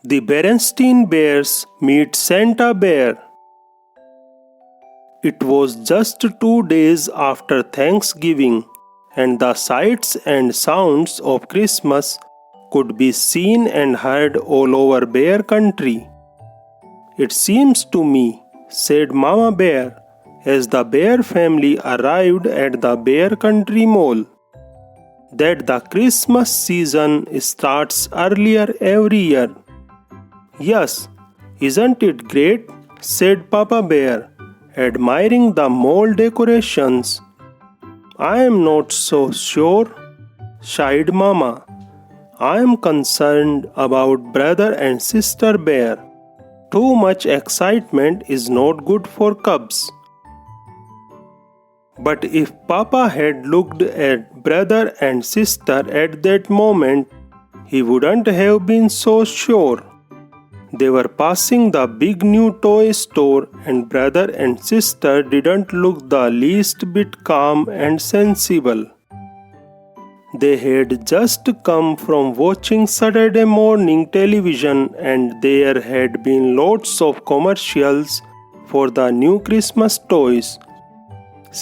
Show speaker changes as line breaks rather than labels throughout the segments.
The Berenstain Bears meet Santa Bear. It was just 2 days after Thanksgiving, and the sights and sounds of Christmas could be seen and heard all over Bear Country. "It seems to me," said Mama Bear, as the Bear family arrived at the Bear Country Mall, "that the Christmas season starts earlier every year." "Yes, isn't it great?" said Papa Bear, admiring the mall decorations. "I am not so sure," sighed Mama. "I am concerned about Brother and Sister Bear. Too much excitement is not good for cubs." But if Papa had looked at brother and sister at that moment, he wouldn't have been so sure. They were passing the big new toy store, and brother and sister didn't look the least bit calm and sensible. They had just come from watching Saturday morning television, and there had been lots of commercials for the new Christmas toys.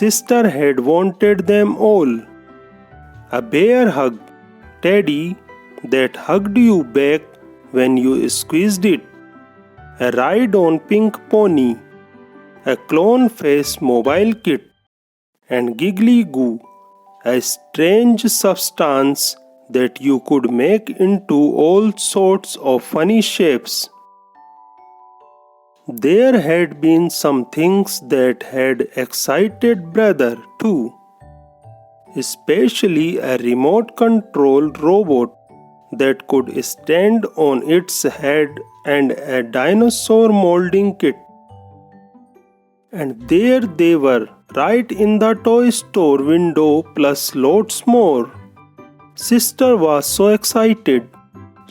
Sister had wanted them all. A bear hug, Teddy, that hugged you back when you squeezed it, a ride on Pink Pony, a clone face mobile kit, and Giggly Goo, a strange substance that you could make into all sorts of funny shapes. There had been some things that had excited Brother too, especially a remote control robot that could stand on its head and a dinosaur molding kit. And there they were, right in the toy store window, plus lots more. Sister was so excited.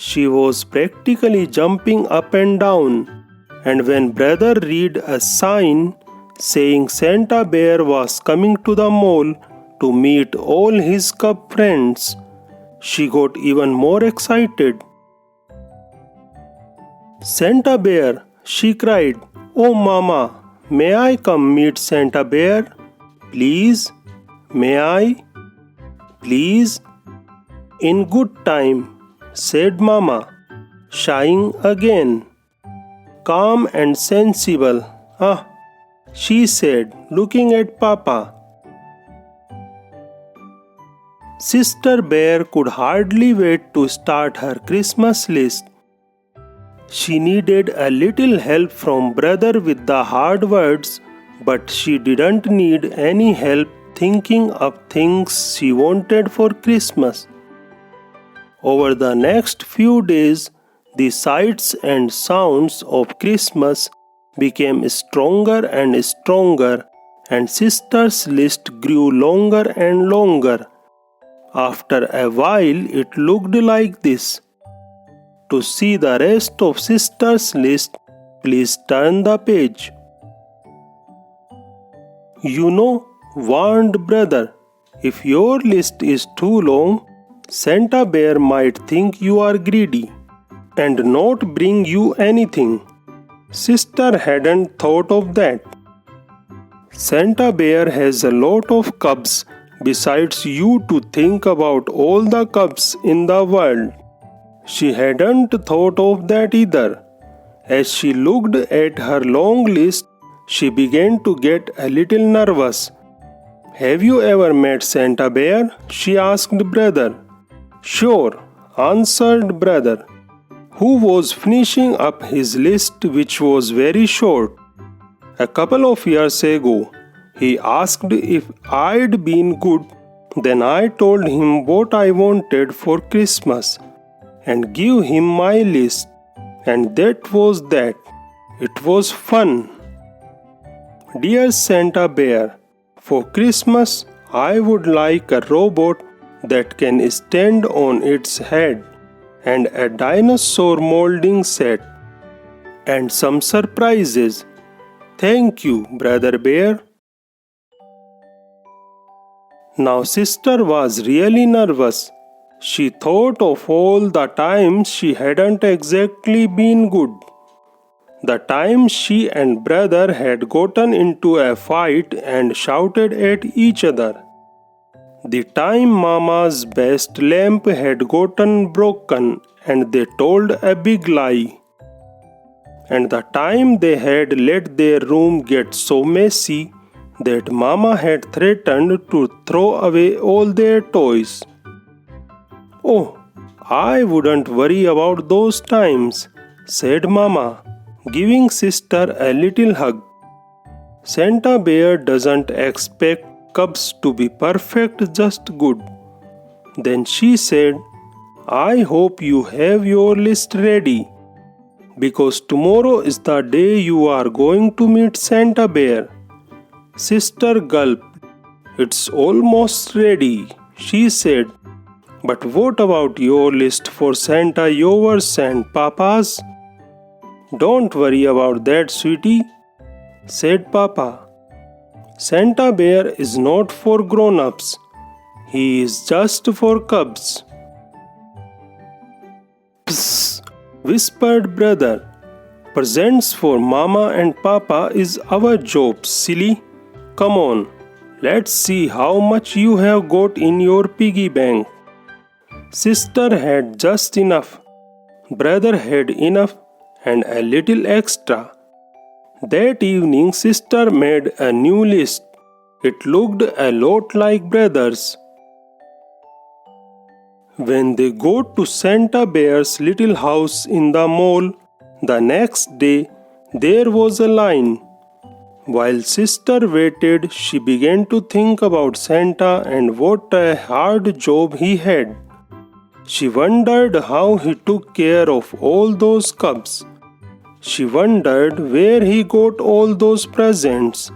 She was practically jumping up and down. And when Brother read a sign saying Santa Bear was coming to the mall to meet all his cub friends, she got even more excited. "Santa Bear," she cried. "Oh Mama, may I come meet Santa Bear? Please? May I? Please?" "In good time," said Mama, shying again. "Calm and sensible, ah," she said, looking at Papa. Sister Bear could hardly wait to start her Christmas list. She needed a little help from Brother with the hard words, but she didn't need any help thinking of things she wanted for Christmas. Over the next few days, the sights and sounds of Christmas became stronger and stronger, and Sister's list grew longer and longer. After a while, it looked like this. To see the rest of Sister's list, please turn the page. "You know," warned Brother, "if your list is too long, Santa Bear might think you are greedy and not bring you anything." Sister hadn't thought of that. "Santa Bear has a lot of cubs besides you to think about all the cubs in the world." She hadn't thought of that either. As she looked at her long list, she began to get a little nervous. "Have you ever met Santa Bear?" she asked Brother. "Sure," answered Brother, who was finishing up his list, which was very short. "A couple of years ago, he asked if I'd been good. Then I told him what I wanted for Christmas and gave him my list. And that was that. It was fun. Dear Santa Bear, for Christmas I would like a robot that can stand on its head, and a dinosaur molding set, and some surprises. Thank you, Brother Bear." Now Sister was really nervous. She thought of all the times she hadn't exactly been good. The time she and brother had gotten into a fight and shouted at each other. The time Mama's best lamp had gotten broken and they told a big lie. And the time they had let their room get so messy that Mama had threatened to throw away all their toys. "Oh, I wouldn't worry about those times," said Mama, giving sister a little hug. "Santa Bear doesn't expect cubs to be perfect, just good." Then she said, "I hope you have your list ready, because tomorrow is the day you are going to meet Santa Bear." Sister gulped. "It's almost ready," she said. "But what about your list for Santa yours and Papa's?" "Don't worry about that, sweetie," said Papa. "Santa Bear is not for grown-ups. He is just for cubs." "Psst," whispered brother. "Presents for Mama and Papa is our job, silly. Come on, let's see how much you have got in your piggy bank." Sister had just enough. Brother had enough and a little extra. That evening, sister made a new list. It looked a lot like brother's. When they got to Santa Bear's little house in the mall the next day, there was a line. While sister waited, she began to think about Santa and what a hard job he had. She wondered how he took care of all those cubs. She wondered where he got all those presents.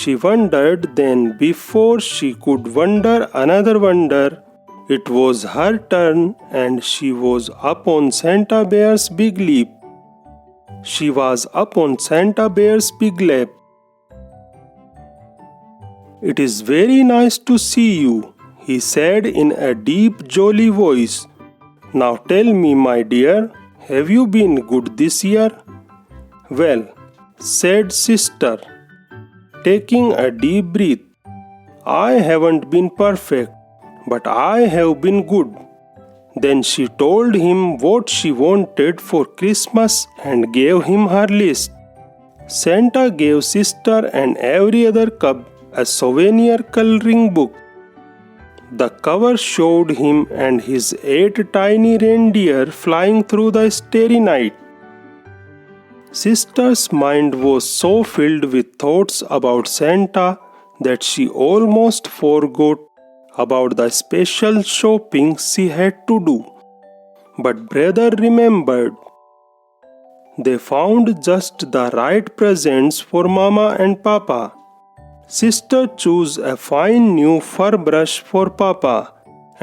She wondered then, before she could wonder another wonder, it was her turn and she was up on Santa Bear's big lap. She was up on Santa Bear's big lap. "It is very nice to see you," he said in a deep, jolly voice. "Now tell me, my dear, have you been good this year?" "Well," said sister, taking a deep breath, "I haven't been perfect, but I have been good." Then she told him what she wanted for Christmas and gave him her list. Santa gave sister and every other cub a souvenir coloring book. The cover showed him and his 8 tiny reindeer flying through the starry night. Sister's mind was so filled with thoughts about Santa that she almost forgot about the special shopping she had to do. But brother remembered. They found just the right presents for Mama and Papa. Sister chose a fine new fur brush for Papa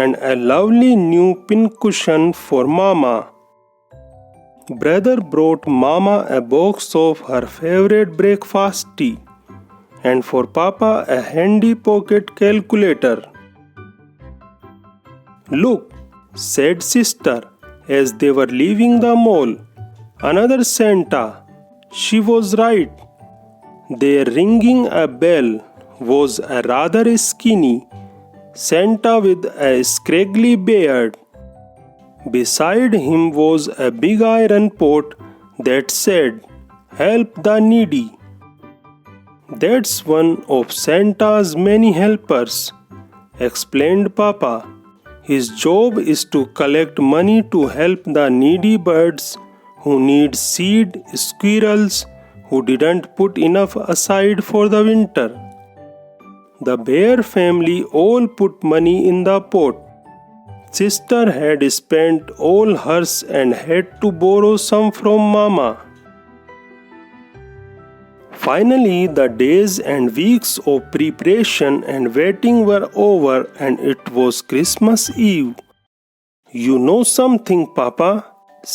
and a lovely new pincushion for Mama. Brother brought Mama a box of her favorite breakfast tea and for Papa a handy pocket calculator. "Look," said sister as they were leaving the mall, "another Santa." She was right. There, ringing a bell, was a rather skinny Santa with a scraggly beard. Beside him was a big iron pot that said, "Help the needy." "That's one of Santa's many helpers," explained Papa. "His job is to collect money to help the needy birds who need seed, squirrels who didn't put enough aside for the winter." The bear family all put money in the pot. Sister had spent all hers and had to borrow some from Mama. Finally, the days and weeks of preparation and waiting were over and it was Christmas Eve. "You know something, Papa?"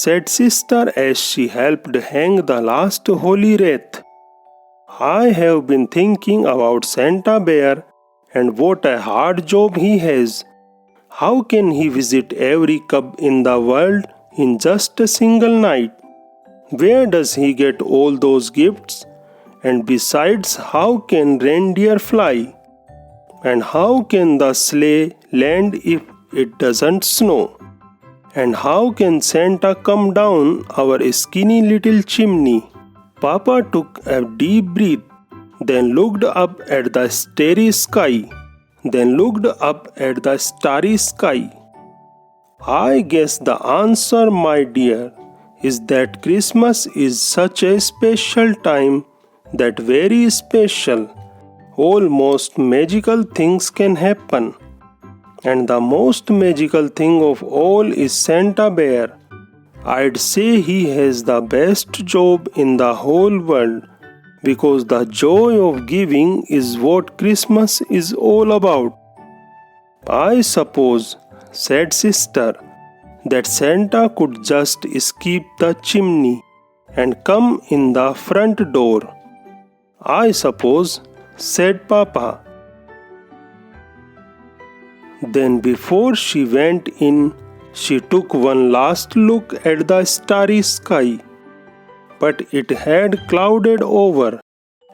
said sister as she helped hang the last holy wreath. "I have been thinking about Santa Bear and what a hard job he has. How can he visit every cub in the world in just a single night? Where does he get all those gifts? And besides, how can reindeer fly? And how can the sleigh land if it doesn't snow? And how can Santa come down our skinny little chimney? Papa took a deep breath, then looked up at the starry sky. I guess the answer, my dear, is that Christmas is such a special time that very special, almost magical things can happen. And the most magical thing of all is Santa Bear. I'd say he has the best job in the whole world because the joy of giving is what Christmas is all about. I suppose, said sister, that Santa could just skip the chimney and come in the front door. I suppose, said Papa. Then before she went in, she took one last look at the starry sky. But it had clouded over,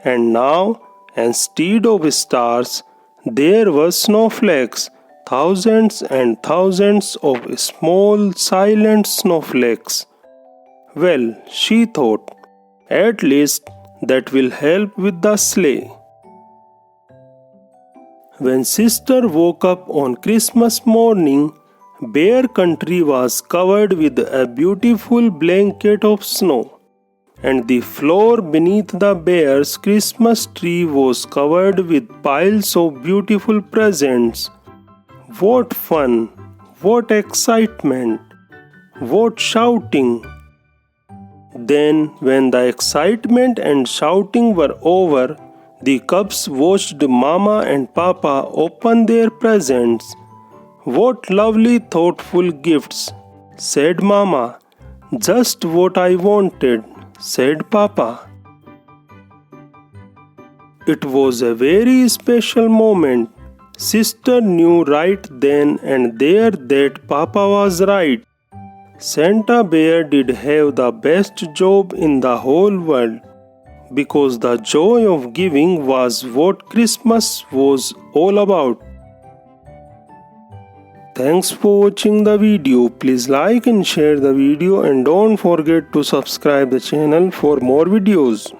and now, instead of stars, there were snowflakes, thousands and thousands of small silent snowflakes. Well, she thought, at least that will help with the sleigh. When sister woke up on Christmas morning, Bear Country was covered with a beautiful blanket of snow, and the floor beneath the bear's Christmas tree was covered with piles of beautiful presents. What fun! What excitement! What shouting! Then, when the excitement and shouting were over, the cubs watched Mama and Papa open their presents. What lovely, thoughtful gifts, said Mama. Just what I wanted, said Papa. It was a very special moment. Sister knew right then and there that Papa was right. Santa Bear did have the best job in the whole world, because the joy of giving was what Christmas was all about. Thanks for watching the video. Please like and share the video and don't forget to subscribe the channel for more videos.